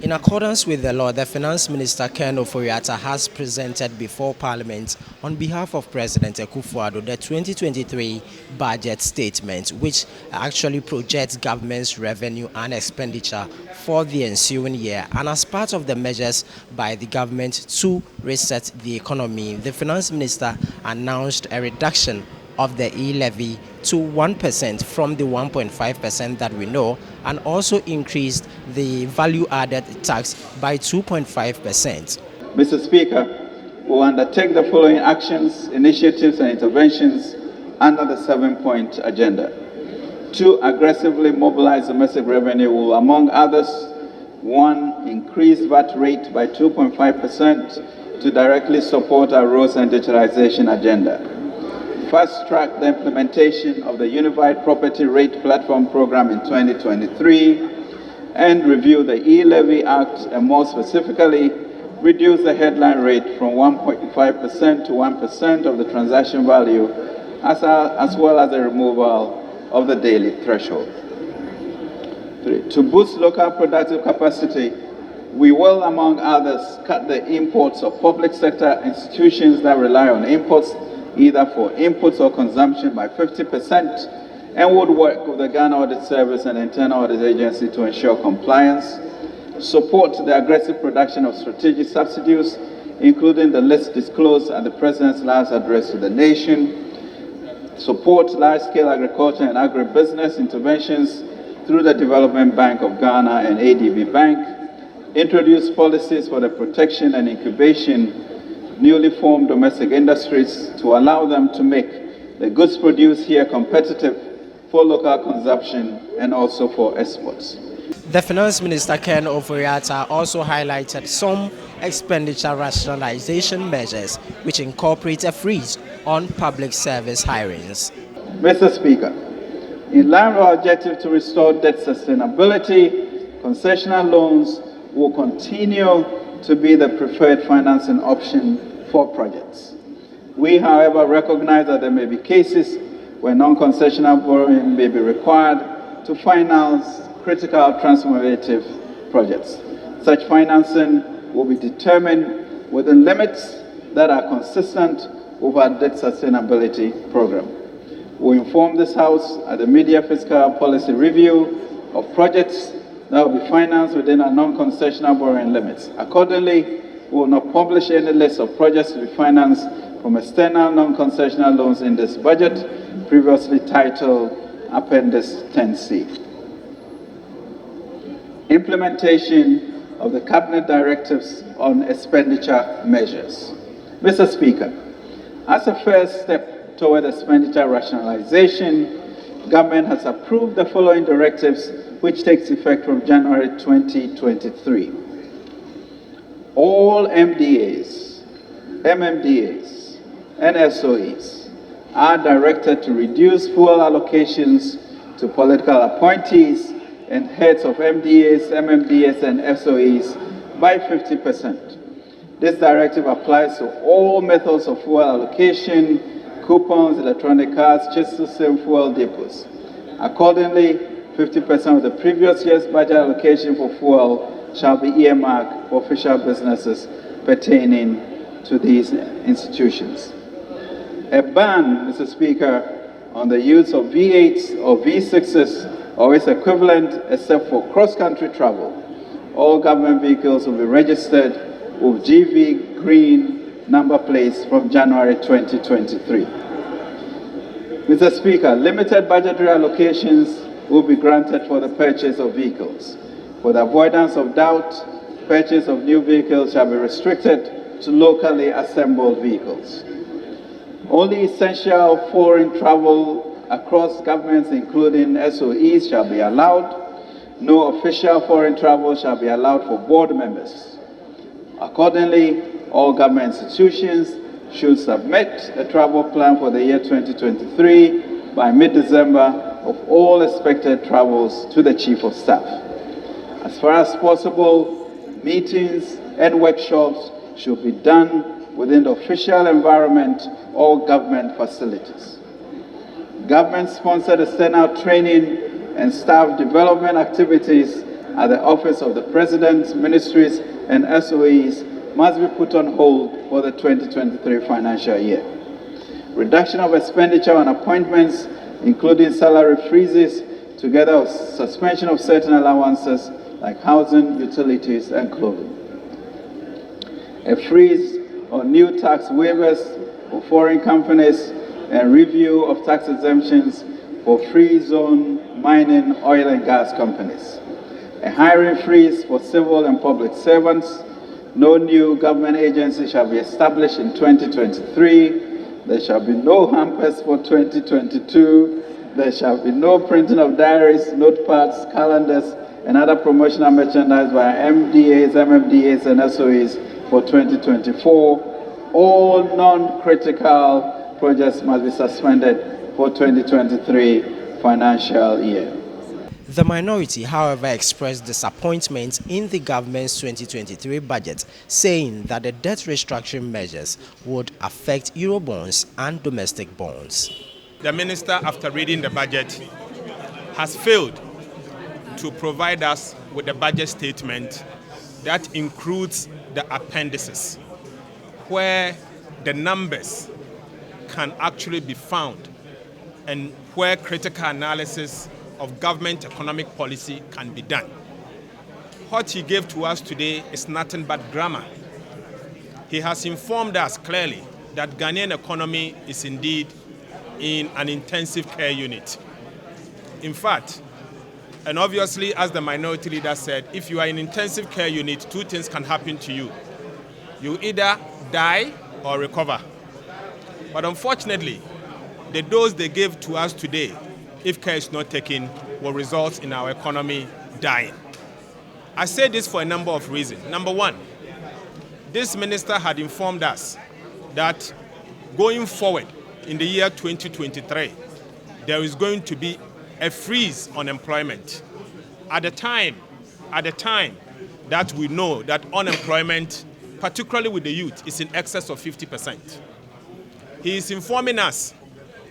In accordance with the law, the Finance Minister Ken Ofori-Atta has presented before Parliament on behalf of President Akufo-Addo the 2023 budget statement, which actually projects government's revenue and expenditure for the ensuing year. And as part of the measures by the government to reset the economy, the Finance Minister announced a reduction of the e-levy to 1% from the 1.5% that we know, and also increased the value-added tax by 2.5%. Mr. Speaker, we will undertake the following actions, initiatives and interventions under the 7-point agenda. To aggressively mobilize domestic revenue will, among others, 1. Increase VAT rate by 2.5% to directly support our roads and digitalization agenda. Fast-track the implementation of the Unified Property Rate Platform Program in 2023 and review the e-levy act, and more specifically, reduce the headline rate from 1.5% to 1% of the transaction value, as well as the removal of the daily threshold. 3. To boost local productive capacity, we will, among others, cut the imports of public sector institutions that rely on imports either for inputs or consumption by 50%, and would work with the Ghana Audit Service and Internal Audit Agency to ensure compliance, support the aggressive production of strategic subsidies, including the list disclosed at the President's last address to the nation, support large-scale agriculture and agribusiness interventions through the Development Bank of Ghana and ADB Bank, introduce policies for the protection and incubation newly formed domestic industries to allow them to make the goods produced here competitive for local consumption and also for exports. The Finance Minister Ken Ofori-Atta also highlighted some expenditure rationalization measures which incorporate a freeze on public service hirings. Mr. Speaker, in line with our objective to restore debt sustainability, concessional loans will continue to be the preferred financing option for projects. We, however, recognize that there may be cases where non-concessional borrowing may be required to finance critical transformative projects. Such financing will be determined within limits that are consistent with our debt sustainability program. We inform this House at the mid-year fiscal policy review of projects that will be financed within our non-concessional borrowing limits. Accordingly, we will not publish any list of projects to be financed from external non-concessional loans in this budget, previously titled Appendix 10C. Implementation of the Cabinet Directives on Expenditure Measures. Mr. Speaker, as a first step toward expenditure rationalization, Government has approved the following directives which takes effect from January 2023. All MDAs, MMDAs, and SOEs are directed to reduce fuel allocations to political appointees and heads of MDAs, MMDAs, and SOEs by 50%. This directive applies to all methods of fuel allocation, coupons, electronic cards, chisel same fuel depots. Accordingly, 50% of the previous year's budget allocation for fuel shall be earmarked for official businesses pertaining to these institutions. A ban, Mr. Speaker, on the use of V8s or V6s or its equivalent except for cross-country travel. All government vehicles will be registered with GV green number plates from January 2023. Mr. Speaker, limited budgetary allocations will be granted for the purchase of vehicles. For the avoidance of doubt, purchase of new vehicles shall be restricted to locally assembled vehicles. Only essential foreign travel across governments, including SOEs, shall be allowed. No official foreign travel shall be allowed for board members. Accordingly, all government institutions should submit a travel plan for the year 2023 by mid-December of all expected travels to the Chief of Staff. As far as possible, meetings and workshops should be done within the official environment or government facilities. Government-sponsored external training and staff development activities at the Office of the President, ministries, and SOEs must be put on hold for the 2023 financial year. Reduction of expenditure on appointments, including salary freezes, together with suspension of certain allowances like housing, utilities, and clothing. A freeze on new tax waivers for foreign companies and review of tax exemptions for free zone mining, oil and gas companies. A hiring freeze for civil and public servants. No new government agency shall be established in 2023. There shall be no hampers for 2022. There shall be no printing of diaries, notepads, calendars, and other promotional merchandise by MDAs, MMDAs, and SOEs for 2024. All non-critical projects must be suspended for 2023 financial year. The minority, however, expressed disappointment in the government's 2023 budget, saying that the debt restructuring measures would affect Eurobonds and domestic bonds. The minister, after reading the budget, has failed to provide us with a budget statement that includes the appendices, where the numbers can actually be found and where critical analysis of government economic policy can be done. What he gave to us today is nothing but grammar. He has informed us clearly that Ghanaian economy is indeed in an intensive care unit. In fact, and obviously, as the minority leader said, if you are in intensive care unit, two things can happen to you. You either die or recover. But unfortunately, the dose they gave to us today, if care is not taken, will result in our economy dying. I say this for a number of reasons. Number one, this minister had informed us that going forward in the year 2023, there is going to be a freeze on employment. At the time that we know that unemployment, particularly with the youth, is in excess of 50%. He is informing us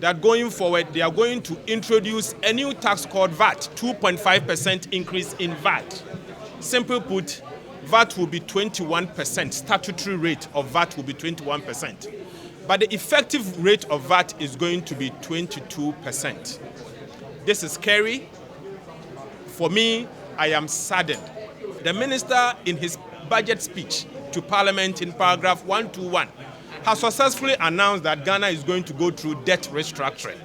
that going forward, they are going to introduce a new tax called VAT, 2.5% increase in VAT. Simply put, VAT will be 21%, statutory rate of VAT will be 21%. But the effective rate of VAT is going to be 22%. This is scary. For me, I am saddened. The minister, in his budget speech to Parliament in paragraph 121, has successfully announced that Ghana is going to go through debt restructuring.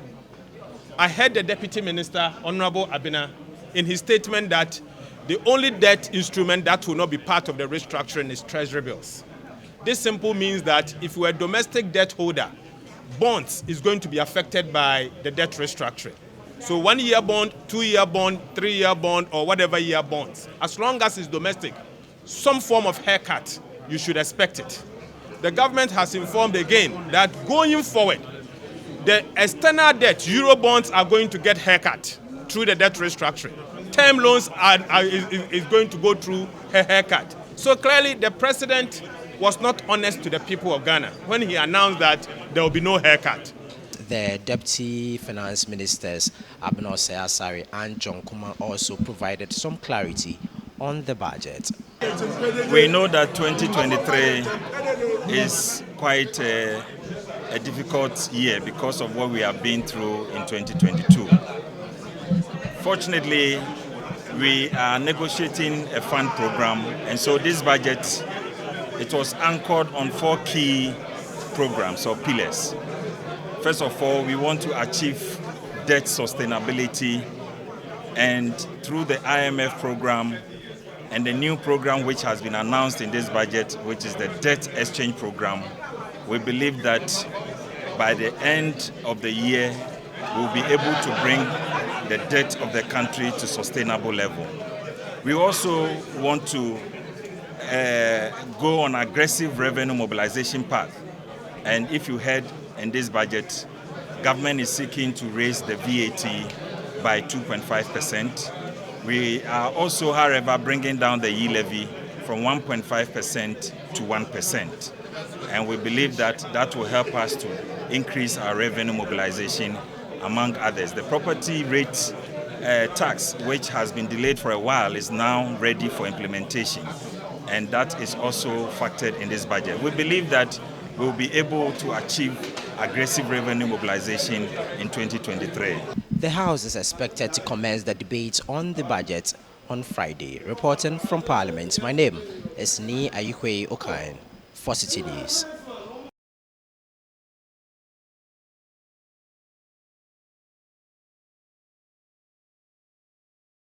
I heard the Deputy Minister, Honorable Abina, in his statement that the only debt instrument that will not be part of the restructuring is Treasury bills. This simply means that if we're a domestic debt holder, bonds is going to be affected by the debt restructuring. So 1 year bond, 2 year bond, 3 year bond, or whatever year bonds, as long as it's domestic, some form of haircut, you should expect it. The government has informed again that going forward, the external debt, Euro bonds, are going to get haircut through the debt restructuring. Term loans is going to go through a haircut. So clearly, the president was not honest to the people of Ghana when he announced that there will be no haircut. The Deputy Finance Ministers, Abner Asari and John Kuma, also provided some clarity on the budget. We know that 2023 is quite a difficult year because of what we have been through in 2022. Fortunately, we are negotiating a fund program, and so this budget, it was anchored on 4 key programs or pillars. First of all, we want to achieve debt sustainability, and through the IMF program and the new program which has been announced in this budget, which is the debt exchange program, we believe that by the end of the year, we'll be able to bring the debt of the country to sustainable level. We also want to go on aggressive revenue mobilization path. And if you heard in this budget, government is seeking to raise the VAT by 2.5%. We are also, however, bringing down the e-levy from 1.5% to 1%. And we believe that that will help us to increase our revenue mobilization, among others. The property rate tax, which has been delayed for a while, is now ready for implementation. And that is also factored in this budget. We believe that we'll be able to achieve aggressive revenue mobilization in 2023. The House is expected to commence the debate on the budget on Friday. Reporting from Parliament, my name is Ni Ayikwe Okain for Citi News.